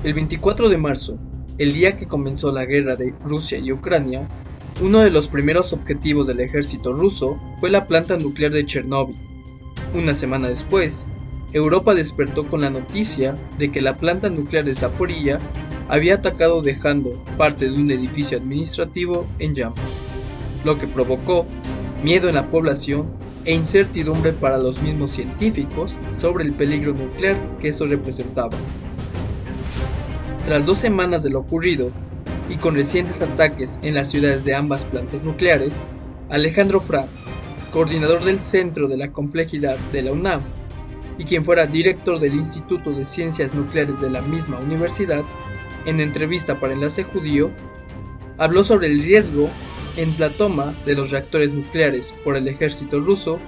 El 24 de marzo, el día que comenzó la guerra de Rusia y Ucrania, uno de los primeros objetivos del ejército ruso fue la planta nuclear de Chernóbil. Una semana después, Europa despertó con la noticia de que la planta nuclear de Zaporilla había atacado dejando parte de un edificio administrativo en llamas, lo que provocó miedo en la población e incertidumbre para los mismos científicos sobre el peligro nuclear que eso representaba. Tras 2 semanas de lo ocurrido, y con recientes ataques en las ciudades de ambas plantas nucleares, Alejandro Frank, coordinador del Centro de la Complejidad de la UNAM, y quien fuera director del Instituto de Ciencias Nucleares de la misma universidad, en entrevista para Enlace Judío, habló sobre el riesgo en la toma de los reactores nucleares por el ejército ruso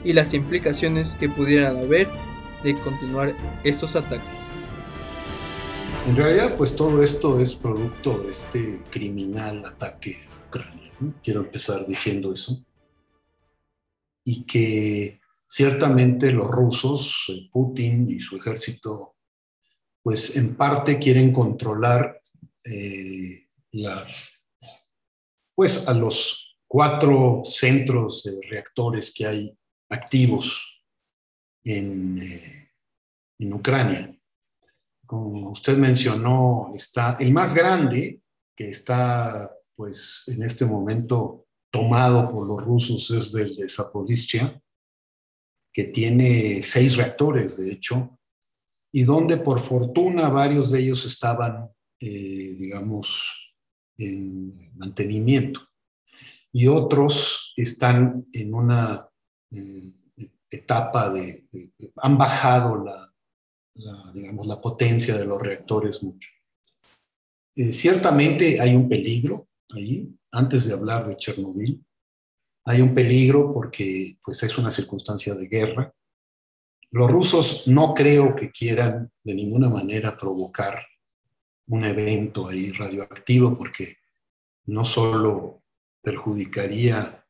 y las implicaciones que pudieran haber de continuar estos ataques. En realidad, pues todo esto es producto de este criminal ataque a Ucrania, ¿no? Quiero empezar diciendo eso. Y que ciertamente los rusos, Putin y su ejército, pues en parte quieren controlar pues a los 4 centros de reactores que hay activos en Ucrania. Como usted mencionó, está el más grande, que está pues en este momento tomado por los rusos, es el de Zaporizhia, que tiene 6 reactores, de hecho, y donde por fortuna varios de ellos estaban, digamos, en mantenimiento. Y otros están en una etapa han bajado digamos, la potencia de los reactores mucho. Ciertamente hay un peligro ahí, antes de hablar de Chernobyl, hay un peligro porque pues, es una circunstancia de guerra. Los rusos no creo que quieran de ninguna manera provocar un evento ahí radioactivo porque no solo perjudicaría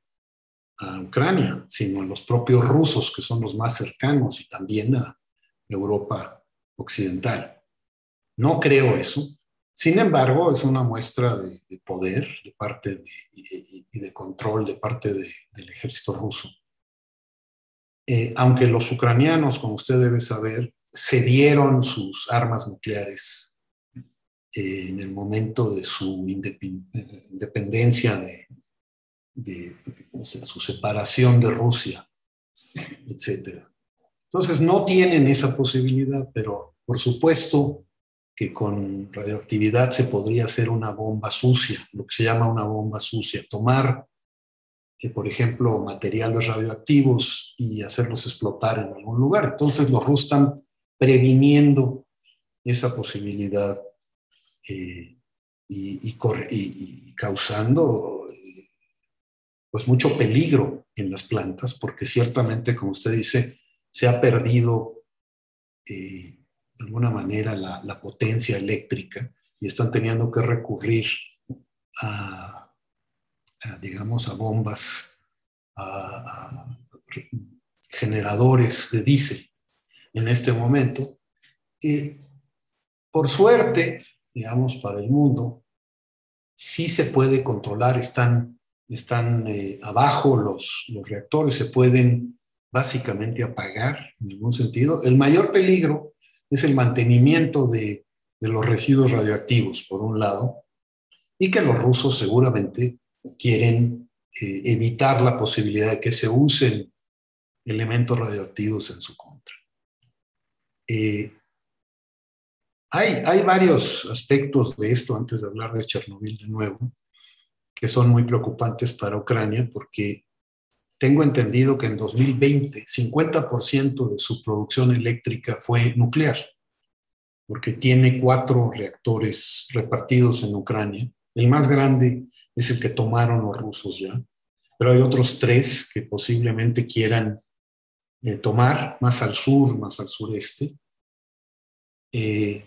a Ucrania, sino a los propios rusos, que son los más cercanos, y también a Europa occidental. No creo eso. Sin embargo, es una muestra de poder de parte y de control de parte del ejército ruso. Aunque los ucranianos, como usted debe saber, cedieron sus armas nucleares en el momento de su independencia, o sea, su separación de Rusia, etc. Entonces no tienen esa posibilidad, pero por supuesto que con radioactividad se podría hacer una bomba sucia, lo que se llama una bomba sucia, tomar, por ejemplo, materiales radioactivos y hacerlos explotar en algún lugar. Entonces los rusos están previniendo esa posibilidad y causando pues mucho peligro en las plantas, porque ciertamente, como usted dice, se ha perdido de alguna manera la potencia eléctrica y están teniendo que recurrir digamos, a bombas, a generadores de diésel en este momento. Por suerte, digamos, para el mundo, sí se puede controlar, están abajo los reactores, se pueden básicamente apagar en algún sentido. El mayor peligro es el mantenimiento de los residuos radioactivos, por un lado, y que los rusos seguramente quieren evitar la posibilidad de que se usen elementos radioactivos en su contra. Hay varios aspectos de esto, antes de hablar de Chernobyl de nuevo, que son muy preocupantes para Ucrania, porque tengo entendido que en 2020 50% de su producción eléctrica fue nuclear, porque tiene 4 reactores repartidos en Ucrania. El más grande es el que tomaron los rusos ya, pero hay otros 3 que posiblemente quieran tomar, más al sur, más al sureste. Y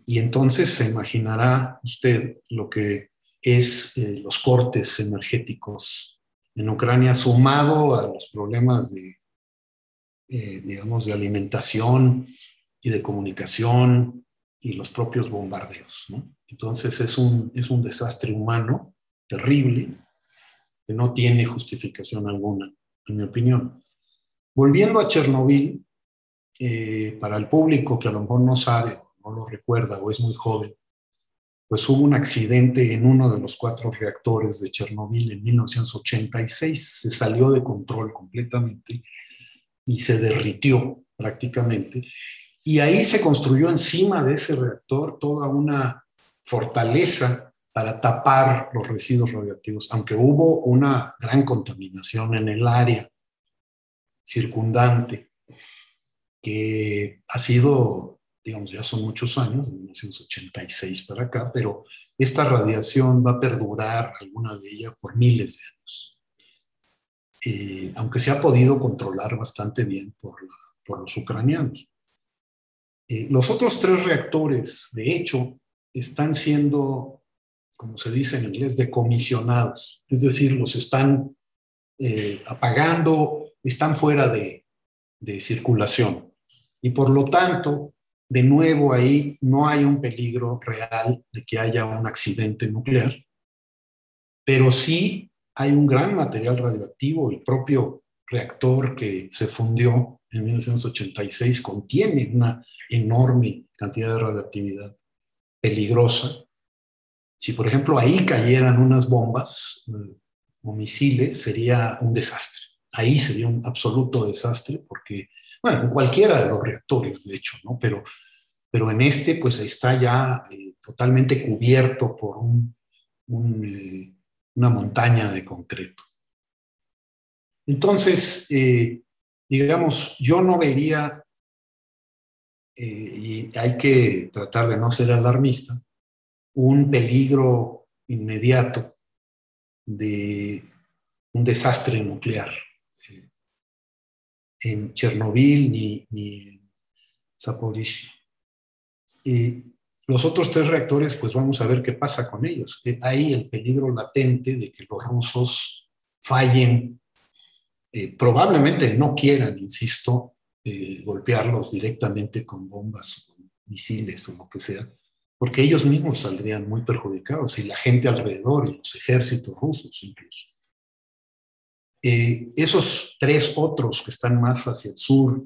entonces se imaginará usted lo que es los cortes energéticos en Ucrania, sumado a los problemas digamos, de alimentación y de comunicación y los propios bombardeos, ¿no? Entonces es un desastre humano terrible que no tiene justificación alguna, en mi opinión. Volviendo a Chernobyl, para el público que a lo mejor no sabe, no lo recuerda o es muy joven, pues hubo un accidente en uno de los 4 reactores de Chernobyl en 1986. Se salió de control completamente y se derritió prácticamente. Y ahí se construyó encima de ese reactor toda una fortaleza para tapar los residuos radioactivos, aunque hubo una gran contaminación en el área circundante, que ha sido, digamos, ya son muchos años, de 1986 para acá, pero esta radiación va a perdurar, alguna de ellas, por miles de años. Aunque se ha podido controlar bastante bien por los ucranianos. Los otros 3 reactores, de hecho, están siendo, como se dice en inglés, decomisionados. Es decir, los están apagando, están fuera de circulación. Y por lo tanto, de nuevo ahí no hay un peligro real de que haya un accidente nuclear, pero sí hay un gran material radioactivo. El propio reactor que se fundió en 1986 contiene una enorme cantidad de radioactividad peligrosa. Si, por ejemplo, ahí cayeran unas bombas o misiles, sería un desastre. Ahí sería un absoluto desastre porque, bueno, en cualquiera de los reactores, de hecho, ¿no? Pero en este, pues está ya totalmente cubierto por una montaña de concreto. Entonces, digamos, yo no vería, y hay que tratar de no ser alarmista, un peligro inmediato de un desastre nuclear en Chernobyl ni en Zaporizhia. Los otros 3 reactores, pues vamos a ver qué pasa con ellos. Hay el peligro latente de que los rusos fallen, probablemente no quieran, insisto, golpearlos directamente con bombas, con misiles o lo que sea, porque ellos mismos saldrían muy perjudicados y la gente alrededor y los ejércitos rusos incluso. Esos 3 otros que están más hacia el sur,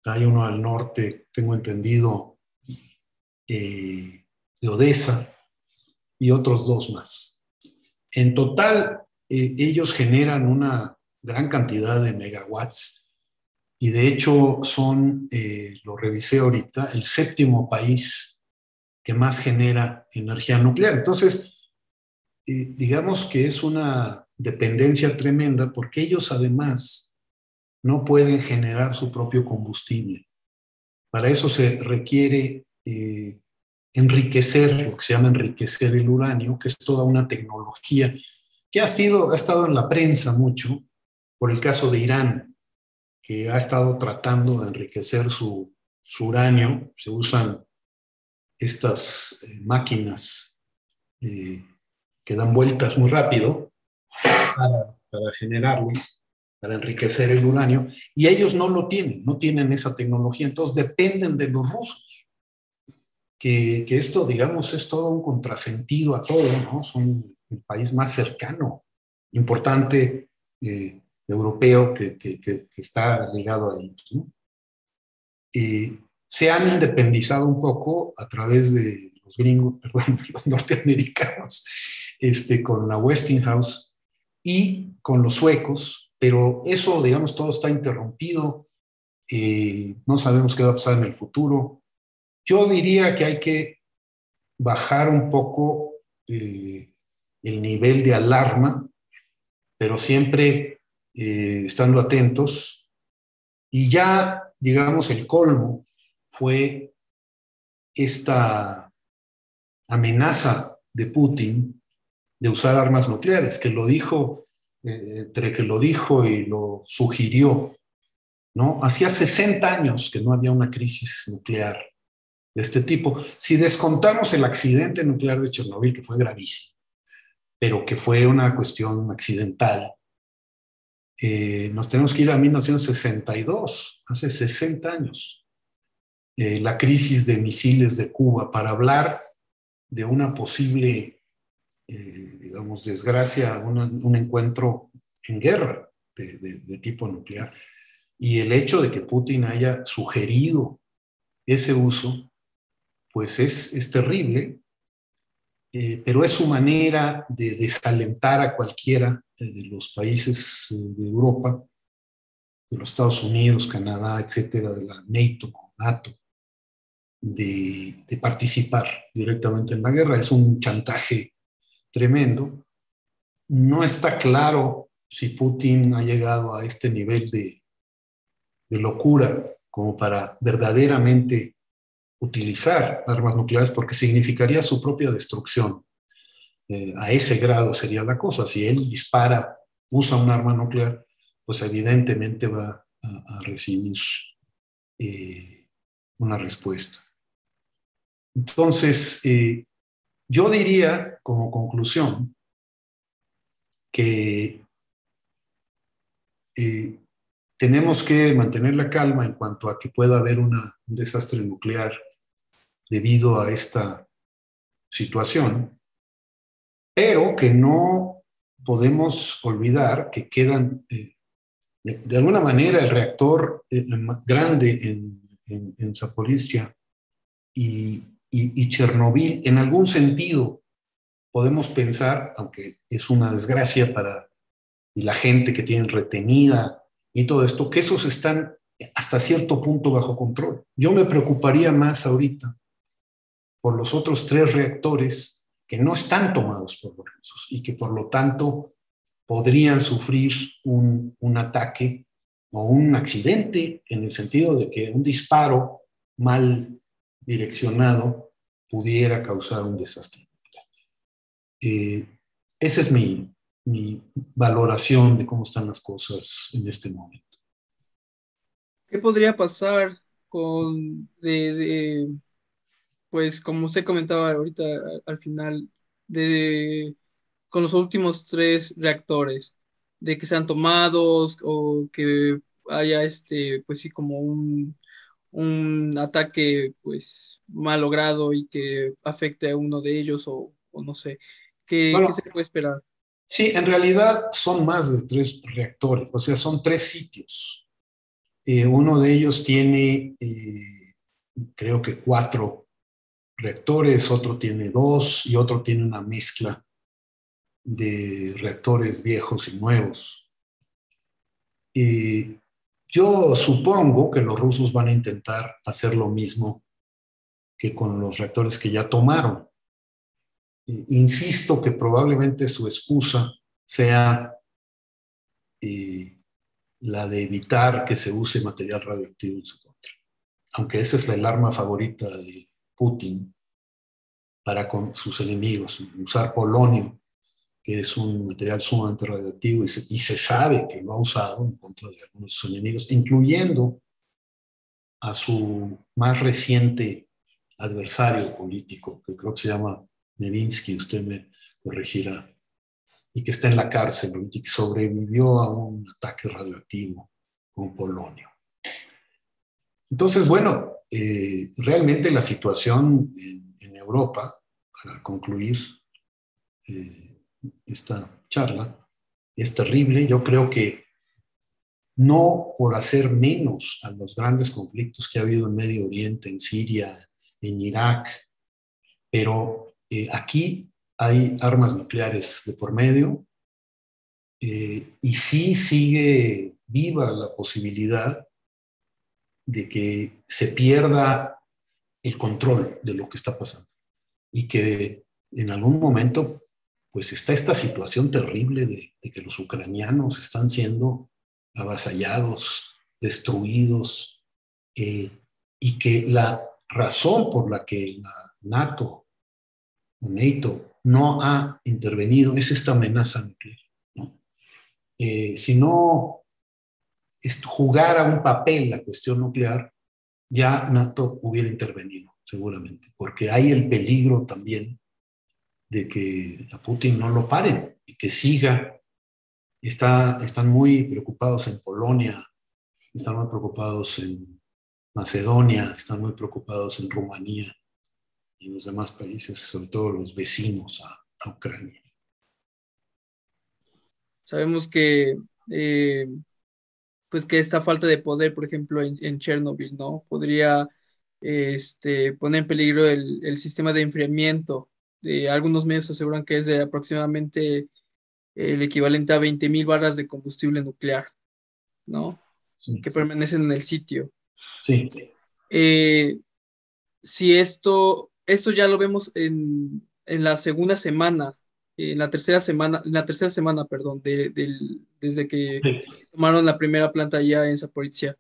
hay uno al norte, tengo entendido, de Odessa, y otros 2 más. En total, ellos generan una gran cantidad de megawatts y de hecho son, lo revisé ahorita, el 7º país que más genera energía nuclear. Entonces, digamos que es una dependencia tremenda porque ellos además no pueden generar su propio combustible. Para eso se requiere enriquecer, lo que se llama enriquecer el uranio, que es toda una tecnología que ha estado en la prensa mucho por el caso de Irán, que ha estado tratando de enriquecer su uranio. Se usan estas máquinas que dan vueltas muy rápido para generarlo, para enriquecer el uranio, y ellos no tienen esa tecnología, entonces dependen de los rusos. Que esto, digamos, es todo un contrasentido a todo, ¿no? Son el país más cercano, importante, europeo que está ligado a ellos, ¿no? Se han independizado un poco a través de los gringos, perdón, de los norteamericanos, con la Westinghouse y con los suecos, pero eso, digamos, todo está interrumpido. No sabemos qué va a pasar en el futuro. Yo diría que hay que bajar un poco el nivel de alarma, pero siempre estando atentos. Y ya, digamos, el colmo fue esta amenaza de Putin de usar armas nucleares, que lo dijo, entre que lo dijo y lo sugirió, ¿no? Hacía 60 años que no había una crisis nuclear de este tipo. Si descontamos el accidente nuclear de Chernobyl, que fue gravísimo, pero que fue una cuestión accidental, nos tenemos que ir a 1962, hace 60 años. la crisis de misiles de Cuba, para hablar de una posible, digamos, desgracia, un encuentro en guerra de tipo nuclear. Y el hecho de que Putin haya sugerido ese uso, pues es terrible, pero es su manera de desalentar a cualquiera de los países de Europa, de los Estados Unidos, Canadá, etcétera, de la NATO, de participar directamente en la guerra. Es un chantaje tremendo. No está claro si Putin ha llegado a este nivel de locura como para verdaderamente utilizar armas nucleares, porque significaría su propia destrucción. A ese grado sería la cosa. Si él dispara, usa un arma nuclear, pues evidentemente va a recibir una respuesta. Entonces, yo diría como conclusión que tenemos que mantener la calma en cuanto a que pueda haber un desastre nuclear debido a esta situación, pero que no podemos olvidar que quedan, de alguna manera, el reactor grande en Zaporizhia y Chernobyl, en algún sentido podemos pensar, aunque es una desgracia para la gente que tienen retenida y todo esto, que esos están hasta cierto punto bajo control. Yo me preocuparía más ahorita por los otros 3 reactores que no están tomados por los rusos y que por lo tanto podrían sufrir un ataque o un accidente, en el sentido de que un disparo mal direccionado pudiera causar un desastre. Esa es mi valoración de cómo están las cosas en este momento. ¿Qué podría pasar pues como usted comentaba ahorita al final, de con los últimos 3 reactores, de que sean tomados o que haya pues sí, como un ataque pues mal logrado y que afecte a uno de ellos o no sé, ¿qué se Bueno, puede esperar? sí, en realidad son más de 3 reactores, o sea, son 3 sitios. Uno de ellos tiene, creo que 4 reactores, otro tiene 2 y otro tiene una mezcla de reactores viejos y nuevos. Yo supongo que los rusos van a intentar hacer lo mismo que con los reactores que ya tomaron. Insisto que probablemente su excusa sea la de evitar que se use material radioactivo en su contra. Aunque esa es el arma favorita de Putin para con sus enemigos, usar polonio, que es un material sumamente radioactivo, y se sabe que lo ha usado en contra de algunos de sus enemigos, incluyendo a su más reciente adversario político, que creo que se llama Nevinsky, usted me corregirá, y que está en la cárcel y que sobrevivió a un ataque radioactivo con polonio. Entonces, bueno, realmente la situación en Europa, para concluir esta charla, es terrible. Yo creo que no por hacer menos a los grandes conflictos que ha habido en Medio Oriente, en Siria, en Irak, pero aquí hay armas nucleares de por medio, y sí sigue viva la posibilidad de que se pierda el control de lo que está pasando y que en algún momento pues está esta situación terrible de que los ucranianos están siendo avasallados, destruidos, y que la razón por la que la NATO no ha intervenido es esta amenaza nuclear, ¿no? Si no jugara un papel la cuestión nuclear, ya NATO hubiera intervenido, seguramente, porque hay el peligro también de que a Putin no lo paren y que siga. Están muy preocupados en Polonia, están muy preocupados Macedonia, están muy preocupados en Rumanía y en los demás países, sobre todo los vecinos a Ucrania. Sabemos que, eh, pues que esta falta de poder, por ejemplo, en Chernobyl, ¿no? Podría poner en peligro el sistema de enfriamiento. Algunos medios aseguran que es de aproximadamente el equivalente a 20.000 barras de combustible nuclear, ¿no? Sí, Que permanecen en el sitio. sí. Eh, si esto ya lo vemos en la segunda semana, en la tercera semana, perdón, desde que tomaron la primera planta ya en Zaporizhia.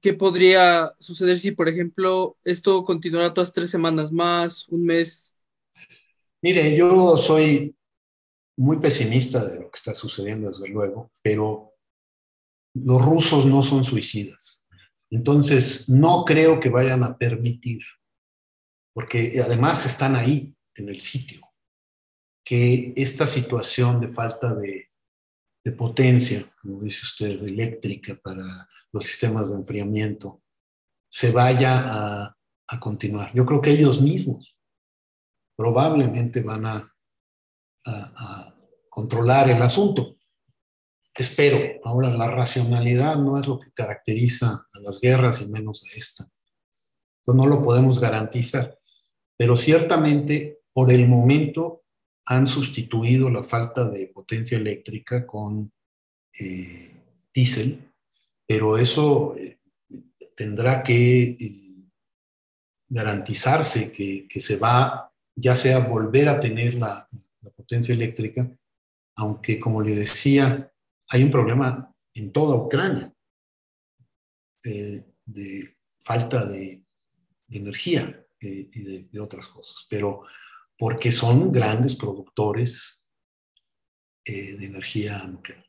¿Qué podría suceder si, por ejemplo, esto continuara otras 3 semanas más, un mes? Mire, yo soy muy pesimista de lo que está sucediendo, desde luego, pero los rusos no son suicidas. Entonces, no creo que vayan a permitir, porque además están ahí, en el sitio, que esta situación de falta de potencia, como dice usted, eléctrica para los sistemas de enfriamiento, se vaya a continuar. Yo creo que ellos mismos probablemente van a controlar el asunto. Espero. Ahora, la racionalidad no es lo que caracteriza a las guerras y menos a esta. Entonces, no lo podemos garantizar. Pero ciertamente, por el momento, han sustituido la falta de potencia eléctrica con diésel, pero eso tendrá que garantizarse que se va, ya sea volver a tener la potencia eléctrica, aunque, como le decía, hay un problema en toda Ucrania de falta de energía y de otras cosas, pero porque son grandes productores de energía nuclear.